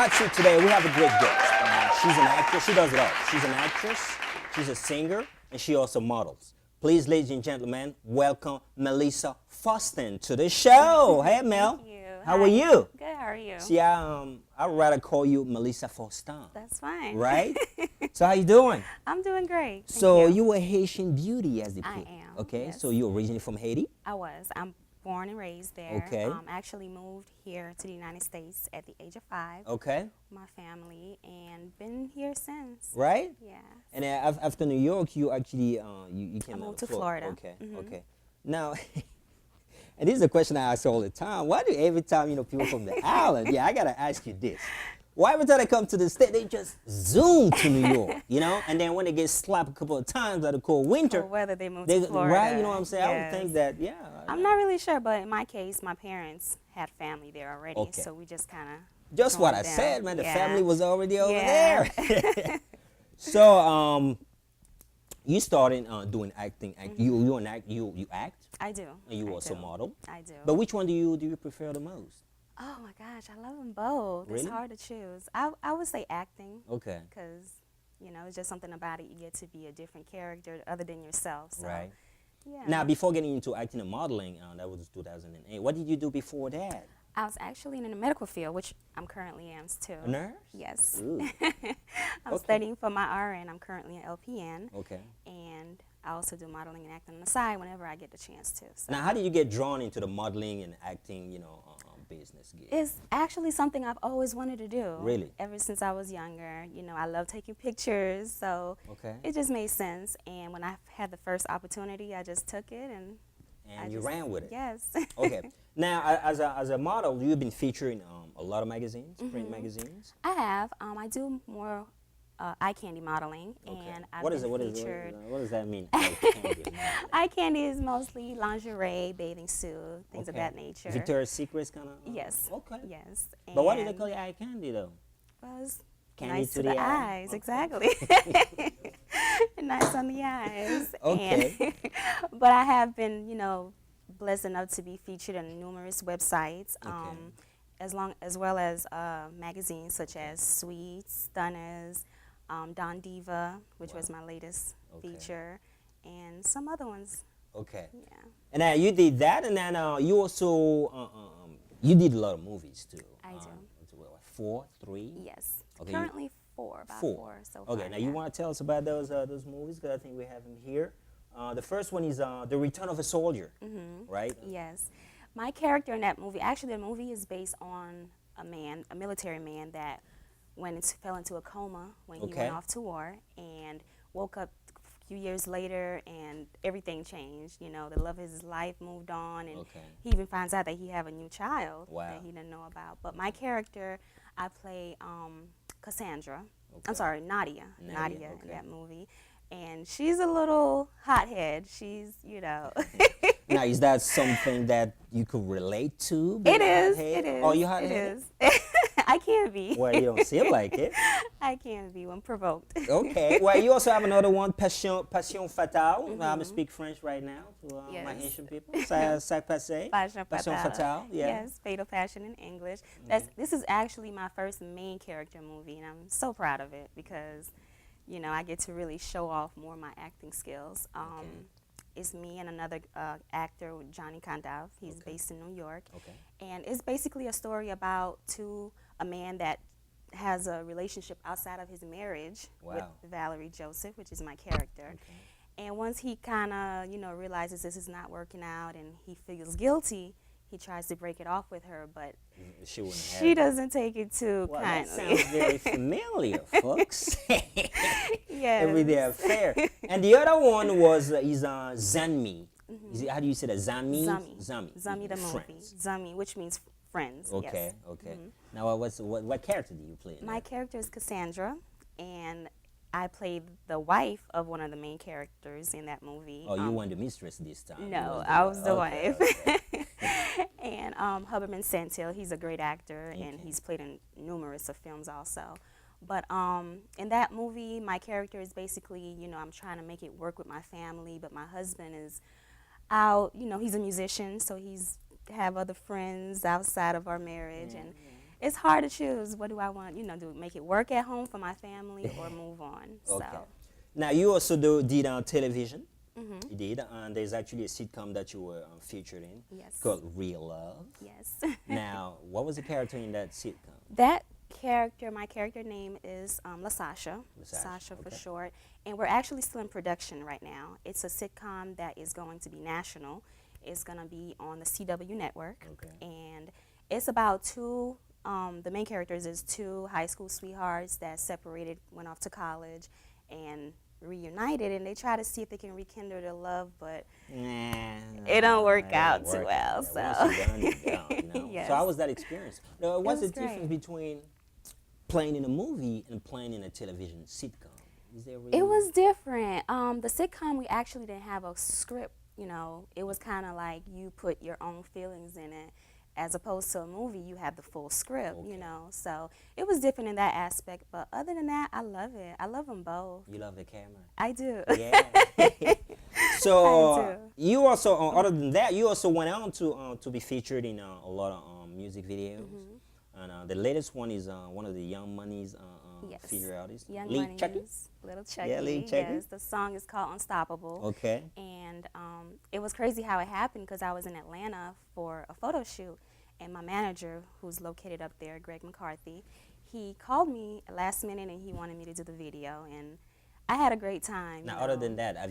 hot seat today, we have a great guest. She's an actress. She does it all. She's an actress, she's a singer, and she also models. Please, ladies and gentlemen, welcome Melissa Faustin to the show. Hey, Mel. Thank you. How Hi. are you? Good, how are you? See, I'd rather call you Melissa Faustin. That's fine. Right? So how you doing? I'm doing great. Thank So you. you were Haitian beauty, as they put I it. am, Okay, yes. so you originally from Haiti? I was. I'm born and raised there. Okay. Actually moved here to the United States at the age of 5. Okay. With my family, and been here since. Right? Yeah. And after New York, you actually you came I out moved of to Florida. Okay, Mhm. okay. Now, and this is a question I ask all the time. Why do every time people from the island? Yeah, I gotta ask you this. Why every time they come to the state, they just zoom to New York, and then when they get slapped a couple of times by the cold winter, Or whether they moved they, to Florida. right? You know what I'm saying? I would Yes. think that, yeah. I'm not really sure, but in my case, my parents had family there already, Okay. so we just kind of. Just what I said, man. The Yeah. family was already over Yeah. there. So, you started doing acting. You act, I do. and you I also do. model. I do. But which one do you prefer the most? Oh my gosh, I love them both. Really? It's hard to choose. I would say acting Okay. because, it's just something about it. You get to be a different character other than yourself. So, Right. Yeah. Now, before getting into acting and modeling, that was 2008. What did you do before that? I was actually in the medical field, which I'm currently am too. A nurse? Yes. Ooh. I'm Okay. studying for my RN. I'm currently an LPN. Okay. And I also do modeling and acting on the side whenever I get the chance to. So. Now, how did you get drawn into the modeling and acting, business gig? It's actually something I've always wanted to do. Really? Ever since I was younger. I love taking pictures, so Okay. it just made sense. And when I had the first opportunity, I just took it and And you ran with it. Yes. Okay. Now, as a model, you've been featured in a lot of magazines, print magazines. I have. I do more eye candy modeling, Okay. and I've What been is it? What featured. does that mean? Eye candy modeling? Eye candy is mostly lingerie, bathing suit, things of Okay. that nature. Victoria's Secrets kind of? Yes. Okay. Yes. But why do they And call it eye candy, though? well, it's Candy nice to to the the eye? eyes, Okay. exactly. Nice on the eyes. Okay. And but I have been, blessed enough to be featured on numerous websites, Okay. as well as magazines such as Sweet, Stunners, Don Diva, which was my latest Okay. feature, and some other ones. Okay. Yeah, And then you did that, and then you also you did a lot of movies too. I do. What, 4, 3? Yes. Okay, Currently about 4. four so Okay. far. Now yeah. you want to tell us about those movies? Because I think we have them here. The first one is The Return of a Soldier, right? Yes. My character in that movie, actually the movie is based on a military man that fell into a coma when he Okay. went off to war and woke up a few years later and everything changed. The love of his life moved on, and Okay. he even finds out that he have a new child Wow. that he didn't know about. But my character, I play Cassandra. Okay. I'm sorry, Nadia. Nadia, In okay. that movie. And she's a little hothead. She's, Now, is that something that you could relate to? being It is. hot-headed? It is. Oh, you It hot-headed? is. I can be. Well, you don't seem like it. I can be when provoked. Okay. Well, you also have another one, Passion Fatale. I'm going to speak French right now to my Yes. Haitian people. Ça passe? Passion Passion Fatale. Fatale, yeah. Yes, Fatal Passion in English. This is actually my first main character movie, and I'm so proud of it because, I get to really show off more of my acting skills. It's me and another actor, Johnny Condow. He's based in New York. Okay. And it's basically a story about a man that has a relationship outside of his marriage with Wow. Valerie Joseph, which is my character. Okay. And once he kind of, realizes this is not working out and he feels guilty, he tries to break it off with her, but She wouldn't have she it. doesn't take it too Well, that kindly. sounds very familiar, folks. Yes. Everyday affair. And the other one was is Zanmi. Is it, how do you say that? Zami? Zami. Zami the movie. Friends. Zami, which means friends. Okay, Yes. okay. Now, what character do you play in My that? character is Cassandra, and I played the wife of one of the main characters in that movie. Oh, you weren't the mistress this time. You No, the I was the okay, wife. okay. And Huberman Santil, he's a great actor, and Okay. he's played in numerous of films also. But in that movie, my character is basically, I'm trying to make it work with my family, but my husband is out. He's a musician, so he's have other friends outside of our marriage, and it's hard to choose. What do I want? You know, do make it work at home for my family or move on? Okay. So. Now you also did television. You did, and there's actually a sitcom that you were featured in. Yes. Called Real Love. Yes. Now, what was the character in that sitcom? That character, my character name is Sasha Sasha, for okay. short, and we're actually still in production right now. It's a sitcom that is going to be national. It's going to be on the CW network, Okay. and it's about two. The main characters is two high school sweethearts that separated, went off to college, and reunited, and they try to see if they can rekindle their love, but it don't work out too well. So Once you're done, you're done, you know? Yes. So how was that experience? Now, what's the was difference great. between playing in a movie and playing in a television sitcom? Is there really? It was different. The sitcom, we actually didn't have a script. You know, it was kind of like you put your own feelings in it. As opposed to a movie, you have the full script, Okay. you know. So it was different in that aspect. But other than that, I love it. I love them both. You love the camera. I do. Yeah. So I do. you also, other than that, you also went on to be featured in a lot of music videos. And the latest one is one of the Young Money's Yes. feature artists, Young Lee Money's Chucky. Little Chucky. Yeah, Lee Chucky. Yes, the song is called Unstoppable. Okay. And it was crazy how it happened because I was in Atlanta for a photo shoot, and my manager, who's located up there, Greg McCarthy, he called me last minute and he wanted me to do the video, and I had a great time. Now, you other know. than that, have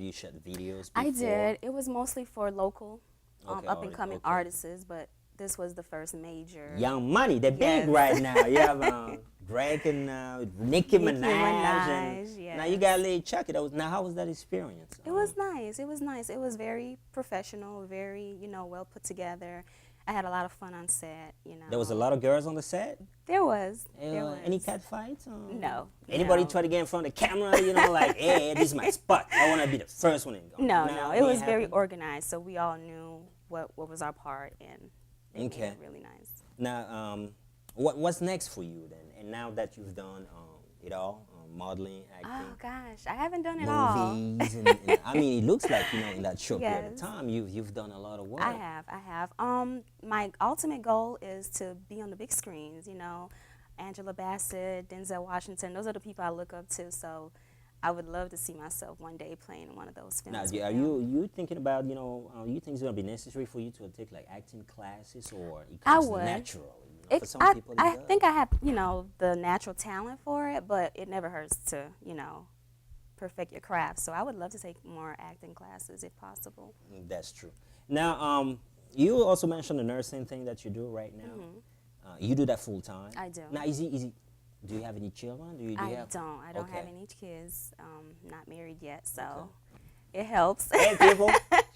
you shot videos before? I did. It was mostly for local, Okay, up and coming okay. artists, but this was the first major. Young Money, they're big Yes. right now. You have Greg and Nicki Minaj. Minaj, And now you yes. got Lee Chucky. Now, how was that experience? It was nice. It was nice. It was very professional, very, you know, well put together. I had a lot of fun on set, you know. There was a lot of girls on the set. There was. There was. Any cat fights? No. Anybody no. try to get in front of the camera? You know, like, hey, this is my spot. I want to be the first one in. No. It was very happened? organized, so we all knew what was our part, and it made Okay. it really nice. Now, what's next for you then? And now that you've done it all, modeling, Oh acting, gosh, I haven't done it all. movies, and I mean, it looks like, you know, in that short period of Yes. time, you've done a lot of work. I have. My ultimate goal is to be on the big screens, you know. Angela Bassett, Denzel Washington, those are the people I look up to, so I would love to see myself one day playing in one of those films. Now, with are them. you thinking about, you know, you think it's going to be necessary for you to take like acting classes, or it I comes would. natural? You know, for some people, it I does. think I have, you know, the natural talent for it, but it never hurts to, you know, perfect your craft. So I would love to take more acting classes if possible. That's true. Now, you also mentioned the nursing thing that you do right now. You do that full time. I do. Now, is it? Do you have any children? Do you I have? don't. I don't have Okay. any kids. Not married yet, so it helps. Hey, people,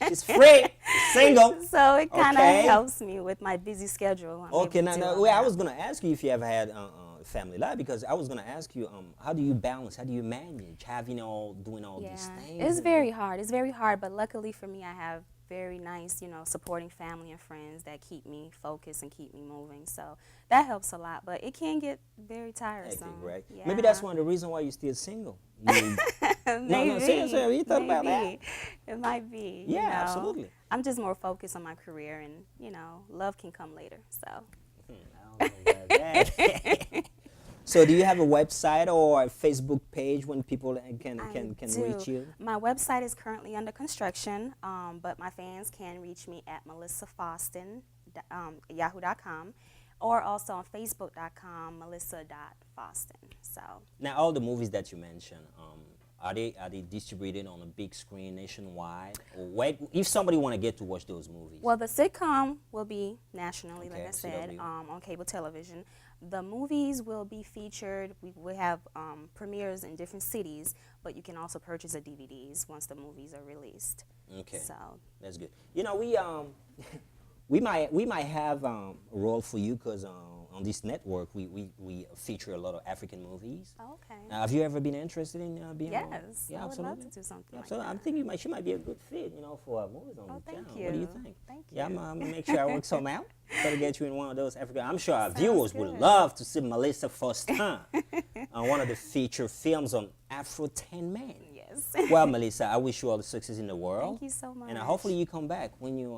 she's free, single. So it kind of Okay. helps me with my busy schedule. I'm Okay, able to do all well, I that. was gonna ask you if you ever had a family life, because I was gonna ask you, how do you balance? How do you manage having doing all these things? It's very hard. It's very hard, but luckily for me, I have very nice, you know, supporting family and friends that keep me focused and keep me moving. So that helps a lot, but it can get very tiresome. Hectic, right? Yeah. Maybe that's one of the reasons why you're still single. You- Maybe. seriously, have you thought about that? Maybe. It might be. you Yeah, know. absolutely. I'm just more focused on my career, and you know, love can come later. So. I don't know about that. So, do you have a website or a Facebook page when people can do. reach you? My website is currently under construction, but my fans can reach me at Faustin, yahoo.com, or also on Facebook.com, melissa.faustin. So Now, all the movies that you mentioned, are they distributed on a big screen nationwide? Or if somebody want to get to watch those movies? well, the sitcom will be nationally, like Okay, I said, CW. on cable television. The movies will be featured. We have premieres in different cities, but you can also purchase the DVDs once the movies are released. Okay, So that's good. You know, we might have a role for you, because on this network we feature a lot of African movies. okay. Have you ever been interested in being on? Yes, Yeah, I would absolutely. love to do something Yeah, like so that. I'm thinking she might be a good fit, you know, for movies on Oh, the thank channel. What do you you. think? Thank Yeah, I'm you. gonna make sure I work some out. Try to get you in one of those African. I'm sure our Sounds viewers would good. love to see Melissa Faustin on one of the feature films on Afro 10 Men. Yes. Well, Melissa, I wish you all the success in the world. Thank you so much. And hopefully you come back when you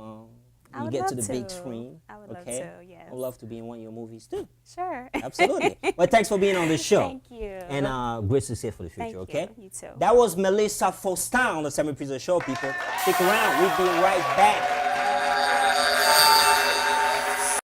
I you would get to love the big to. screen. I would love Okay? to, yes. I would love to be in one of your movies too. Sure. Absolutely. Well, thanks for being on the show. Thank you. And great success for the future, Thank okay? you. You too. That was Melissa Faustin on the Samy Priso Show, people. Stick around. We'll be right back.